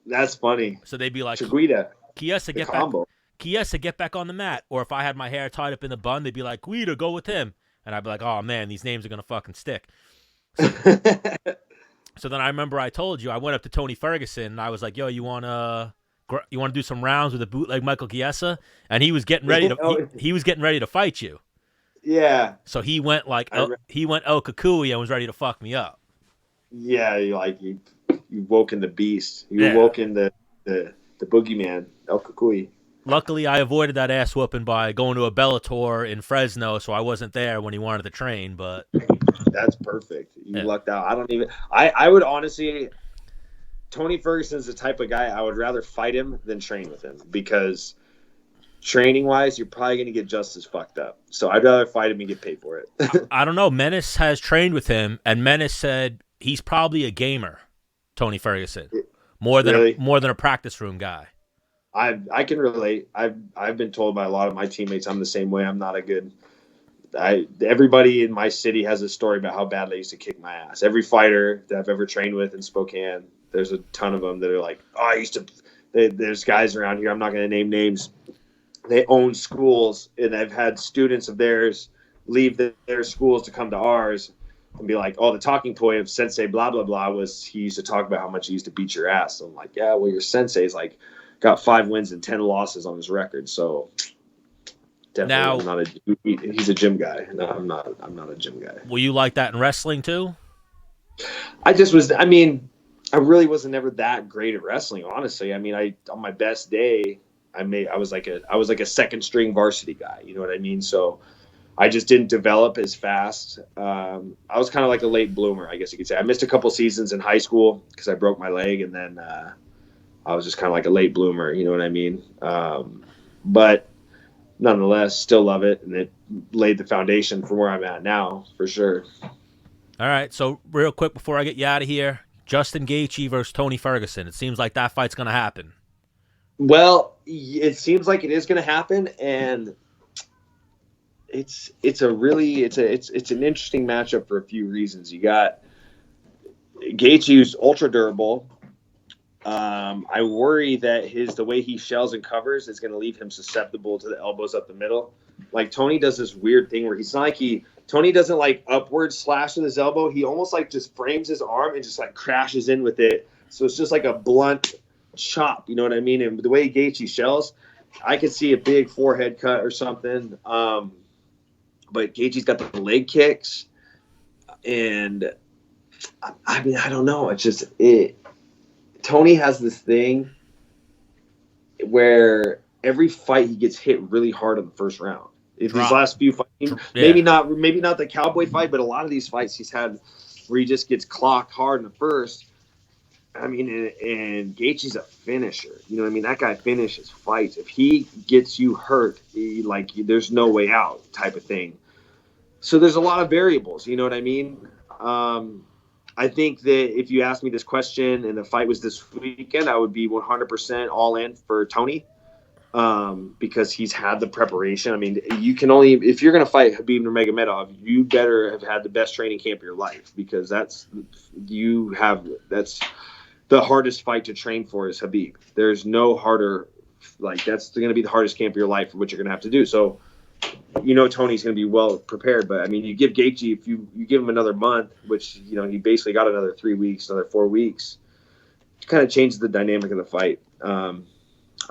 That's funny. So they'd be like, Guida. Chiesa, get back. Chiesa, get back on the mat. Or if I had my hair tied up in a bun, they'd be like, Guida, go with him. And I'd be like, oh man, these names are gonna fucking stick. So then I remember I told you I went up to Tony Ferguson and I was like, yo, you wanna do some rounds with a bootleg Michael Chiesa? And he was getting ready to he was getting ready to fight you. Yeah. So he went El Kukui and was ready to fuck me up. Yeah, you woke in the beast. You woke in the boogeyman, El Kukui. Luckily, I avoided that ass whooping by going to a Bellator in Fresno, so I wasn't there when he wanted to train. But That's perfect. You yeah. lucked out. I would honestly, Tony Ferguson's the type of guy I would rather fight him than train with him, because training wise, you're probably going to get just as fucked up. So I'd rather fight him and get paid for it. I don't know. Menace has trained with him, and Menace said he's probably a gamer, Tony Ferguson, more than a practice room guy. I can relate. I've been told by a lot of my teammates I'm the same way. I'm not a good. Everybody in my city has a story about how bad they used to kick my ass. Every fighter that I've ever trained with in Spokane, there's a ton of them that are like, oh, I used to. There's guys around here. I'm not going to name names. They own schools, and I've had students of theirs leave their schools to come to ours and be like, oh, the talking point of Sensei blah, blah, blah was he used to talk about how much he used to beat your ass. So I'm like, yeah, well, your Sensei's like got 5 wins and 10 losses on his record. So definitely now, he's a gym guy. No, I'm not a gym guy. Will you like that in wrestling too? I really wasn't ever that great at wrestling, honestly. I mean, on my best day, I was like a second string varsity guy. You know what I mean? So I just didn't develop as fast. I was kind of like a late bloomer, I guess you could say. I missed a couple seasons in high school because I broke my leg, and then I was just kind of like a late bloomer. You know what I mean? But nonetheless, still love it, and it laid the foundation for where I'm at now, for sure. All right, so real quick before I get you out of here, Justin Gaethje versus Tony Ferguson. It seems like that fight's going to happen. Well, it seems like it is going to happen, and it's an interesting matchup for a few reasons. You got Gaethje, who's ultra durable. I worry that the way he shells and covers is going to leave him susceptible to the elbows up the middle. Like Tony does this weird thing where Tony doesn't like upward slash with his elbow. He almost like just frames his arm and just like crashes in with it. So it's just like a blunt chop. You know what I mean? And the way Gaethje shells, I could see a big forehead cut or something. But Gaethje's got the leg kicks, and I mean, I don't know. It's just Tony has this thing where every fight he gets hit really hard in the first round. If these last few fights, maybe not the Cowboy fight, but a lot of these fights he's had where he just gets clocked hard in the first. I mean, and Gaethje's a finisher. You know what I mean? That guy finishes fights. If he gets you hurt, there's no way out type of thing. So there's a lot of variables. You know what I mean? I think that if you asked me this question and the fight was this weekend, I would be 100% all in for Tony, because he's had the preparation. I mean, if you're going to fight Khabib Nurmagomedov, you better have had the best training camp of your life, because that's the hardest fight to train for is Khabib. There's no harder, that's going to be the hardest camp of your life for what you're going to have to do. So, Tony's going to be well prepared, but I mean, you give Gaethje, if you give him another month, which, he basically got another 3 weeks, another 4 weeks, it kind of changes the dynamic of the fight.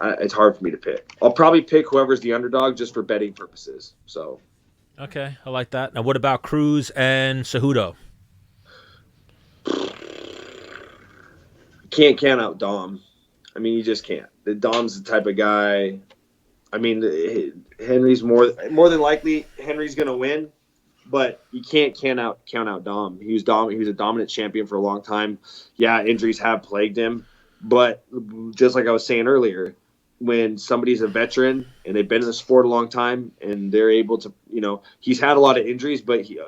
It's hard for me to pick. I'll probably pick whoever's the underdog just for betting purposes. So, okay, I like that. Now, what about Cruz and Cejudo? Can't count out Dom. I mean, you just can't. Dom's the type of guy. I mean, Henry's more than likely Henry's going to win, but you can't count out Dom. He was a dominant champion for a long time. Yeah, injuries have plagued him, but just like I was saying earlier, when somebody's a veteran and they've been in the sport a long time and they're able to, he's had a lot of injuries, but he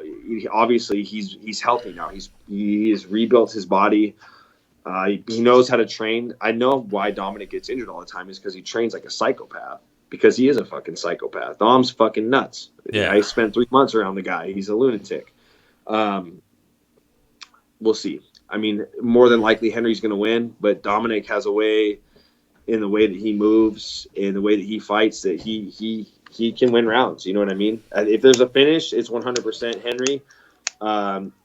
obviously he's healthy now. He has rebuilt his body. He knows how to train. I know why Dominic gets injured all the time is because he trains like a psychopath. Because he is a fucking psychopath. Dom's fucking nuts. Yeah. I spent 3 months around the guy. He's a lunatic. We'll see. I mean, more than likely Henry's going to win, but Dominic has a way, in the way that he moves, in the way that he fights, that he can win rounds. You know what I mean? If there's a finish, it's 100% Henry.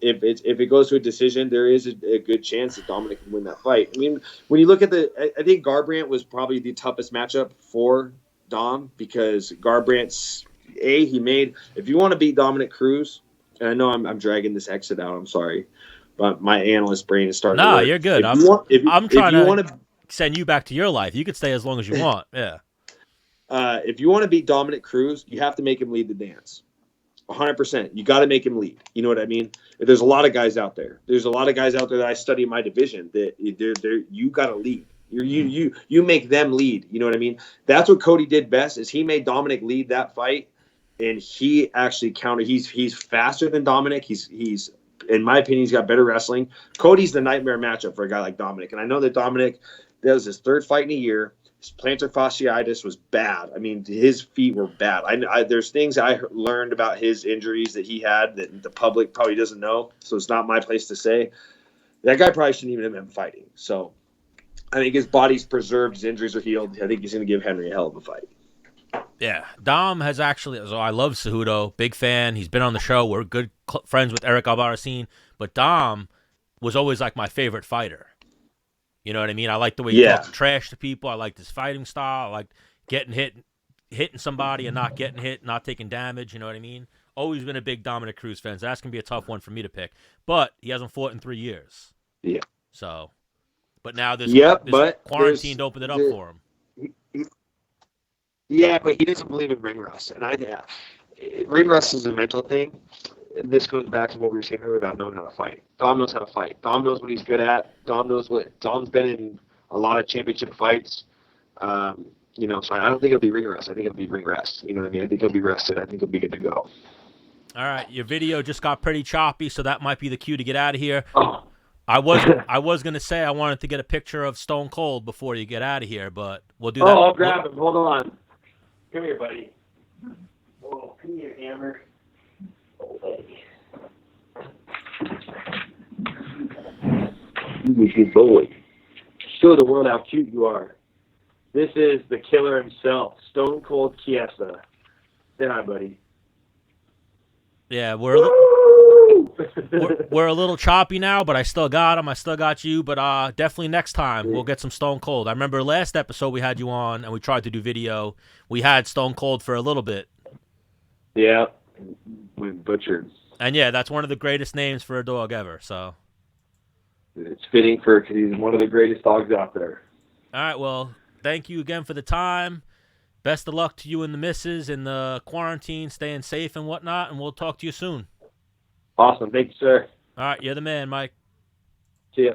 If it goes to a decision, there is a good chance that Dominic can win that fight. I mean, when you look at I think Garbrandt was probably the toughest matchup for Dom, because Garbrandt's if you want to beat Dominick Cruz, and I know I'm dragging this exit out, I'm sorry, but my analyst brain is starting to work. You're good. I'm trying to send you back to your life. You could stay as long as you want. Yeah. If you want to beat Dominick Cruz, you have to make him lead the dance. 100%. You got to make him lead. You know what I mean? There's a lot of guys out there. There's a lot of guys out there that I study in my division that you got to lead. You make them lead. You know what I mean? That's what Cody did best. Is he made Dominick lead that fight, and he actually countered. He's faster than Dominick. He's in my opinion, he's got better wrestling. Cody's the nightmare matchup for a guy like Dominick, and I know that Dominick, that was his third fight in a year. His plantar fasciitis was bad. I mean, his feet were bad. There's things I learned about his injuries that he had that the public probably doesn't know, so it's not my place to say. That guy probably shouldn't even have been fighting. So I think his body's preserved. His injuries are healed. I think he's going to give Henry a hell of a fight. Yeah, Dom has actually. So I love Cejudo, big fan. He's been on the show. We're good friends with Eric Albarracin, but Dom was always like my favorite fighter. You know what I mean? I like the way he talked trash to people. I liked his fighting style. I liked getting hitting somebody and not getting hit, not taking damage. You know what I mean? Always been a big Dominick Cruz fan. So that's gonna be a tough one for me to pick. But he hasn't fought in 3 years. Yeah. So, but now this quarantine opened it up for him. Yeah, but he doesn't believe in ring rust, and ring rust is a mental thing. And this goes back to what we were saying earlier about knowing how to fight. Dom knows how to fight. Dom knows what he's good at. Dom's been in a lot of championship fights. So I don't think it'll be ring rust. I think it'll be ring rest. You know what I mean? I think he'll be rested. I think he'll be good to go. All right, your video just got pretty choppy, so that might be the cue to get out of here. Oh. I was gonna say I wanted to get a picture of Stone Cold before you get out of here, but we'll do that. Oh, I'll grab him. Hold on. Come here, buddy. Oh, come here, Hammer. Oh, buddy. You good boy. Show the world how cute you are. This is the killer himself, Stone Cold Chiesa. Say hi, buddy. Yeah, we're a little choppy now, but I still got him. I still got you, but definitely next time we'll get some Stone Cold. I remember last episode we had you on and we tried to do video. We had Stone Cold for a little bit. Yeah, we butchered. And yeah, that's one of the greatest names for a dog ever. So it's fitting because he's one of the greatest dogs out there. All right, well, thank you again for the time. Best of luck to you and the missus in the quarantine, staying safe and whatnot, and we'll talk to you soon. Awesome. Thank you, sir. All right, you're the man, Mike. See ya.